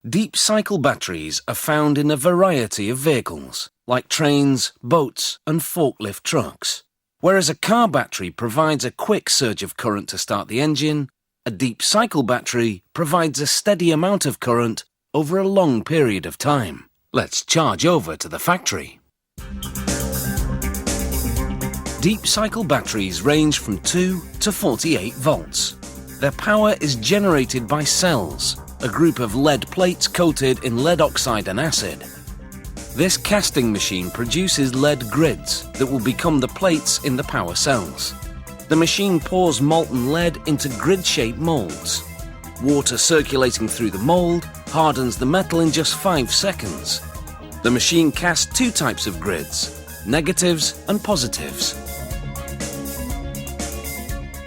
Deep cycle batteries are found in a variety of vehicles, like trains, boats, and forklift trucks. Whereas a car battery provides a quick surge of current to start the engine, a deep cycle battery provides a steady amount of current over a long period of time. Let's charge over to the factory. Deep cycle batteries range from 2 to 48 volts. Their power is generated by cells, a group of lead plates coated in lead oxide and acid. This casting machine produces lead grids that will become the plates in the power cells. The machine pours molten lead into grid-shaped molds. Water circulating through the mold hardens the metal in just 5 seconds. The machine casts 2 types of grids, negatives and positives.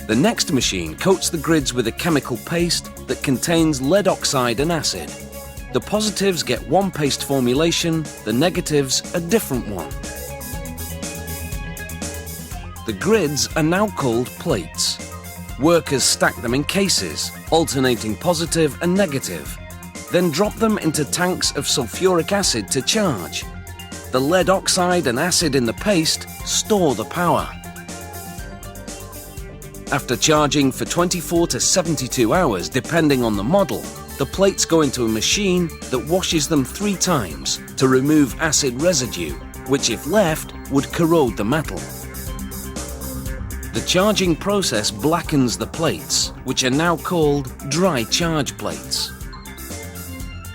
The next machine coats the grids with a chemical paste that contains lead oxide and acid. The positives get one paste formulation, the negatives a different one. The grids are now called plates. Workers stack them in cases, alternating positive and negative, then drop them into tanks of sulfuric acid to charge. The lead oxide and acid in the paste store the power. After charging for 24 to 72 hours, depending on the model, the plates go into a machine that washes them 3 times to remove acid residue, which if left would corrode the metal. The charging process blackens the plates, which are now called dry charge plates.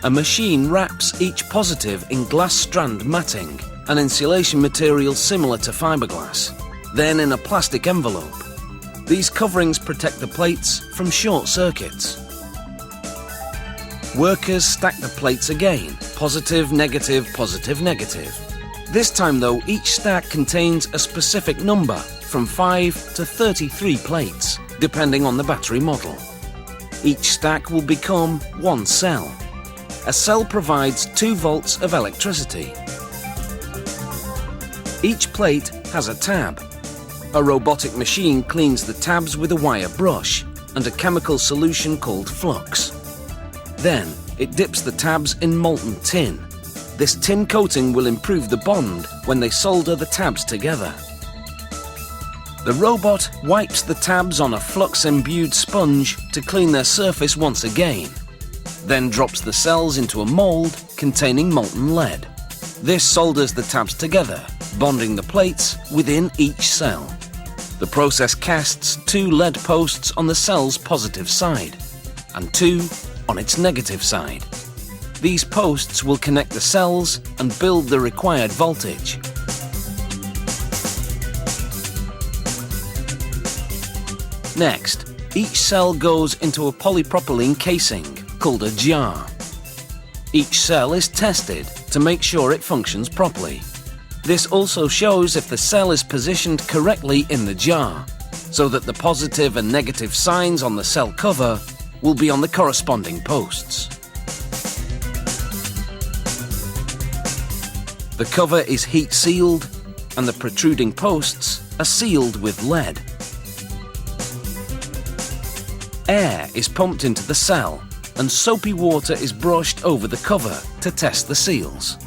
A machine wraps each positive in glass strand matting, an insulation material similar to fiberglass, then in a plastic envelope. These coverings protect the plates from short circuits. Workers stack the plates again, positive, negative, positive, negative. This time though, each stack contains a specific number, from 5 to 33 plates, depending on the battery model. Each stack will become one cell. A cell provides 2 volts of electricity. Each plate has a tab. A robotic machine cleans the tabs with a wire brush and a chemical solution called flux. Then, it dips the tabs in molten tin. This tin coating will improve the bond when they solder the tabs together. The robot wipes the tabs on a flux-imbued sponge to clean their surface once again, then drops the cells into a mold containing molten lead. This solders the tabs together, bonding the plates within each cell. The process casts 2 lead posts on the cell's positive side and 2 on its negative side. These posts will connect the cells and build the required voltage. Next, each cell goes into a polypropylene casing called a jar. Each cell is tested to make sure it functions properly. This also shows if the cell is positioned correctly in the jar, so that the positive and negative signs on the cell cover will be on the corresponding posts. The cover is heat sealed and the protruding posts are sealed with lead. Air is pumped into the cell and soapy water is brushed over the cover to test the seals.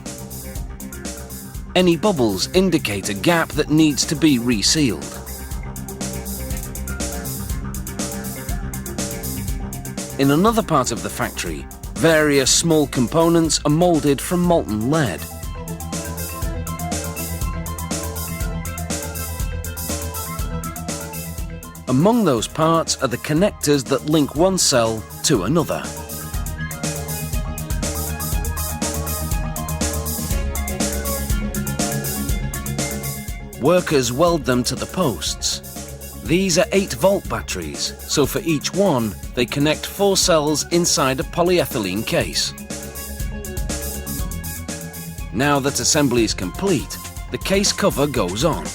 Any bubbles indicate a gap that needs to be resealed. In another part of the factory, various small components are molded from molten lead. Among those parts are the connectors that link one cell to another. Workers weld them to the posts. These are 8-volt batteries, so for each one, they connect 4 cells inside a polyethylene case. Now that assembly is complete, the case cover goes on.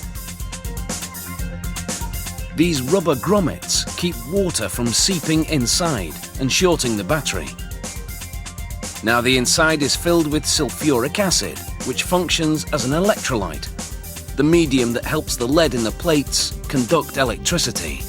These rubber grommets keep water from seeping inside and shorting the battery. Now the inside is filled with sulfuric acid, which functions as an electrolyte, the medium that helps the lead in the plates conduct electricity.